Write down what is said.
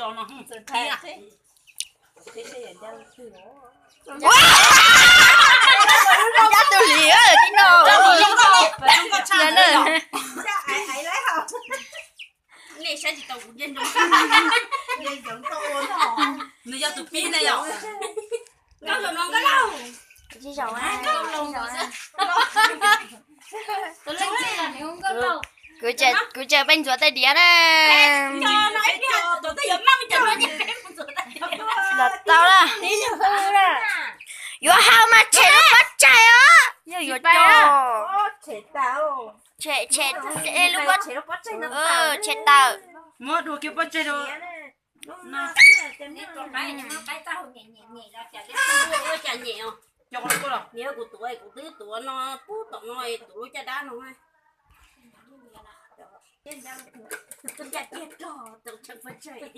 cho nó Chắc tôi lìa rồi chứ đâu. Lên rồi. này sẽ chỉ tàu dân trong nó ra tụi pin này rồi nó rồi nó có đâu Chị giàu ai? tôi lên xe là nếu không có đâu Cứ chờ bên rửa tay đĩa đây. cho nó ít ra tụi tôi giờ măng cho nó nhẹ Là tao đó. Yo how mà trẻ nó bắt chạy á. Yo cho. Trẻ lúc bắt. Trẻ tao. mua đồ kia bắt chơi đồ nó cái tao nhẹ ra chả nhẹ cho con cô rồi nhớ của tụi tụi nó cú tụi nó tụi cha đá nó hay tụi cha chết rồi tụi chẳng phải chơi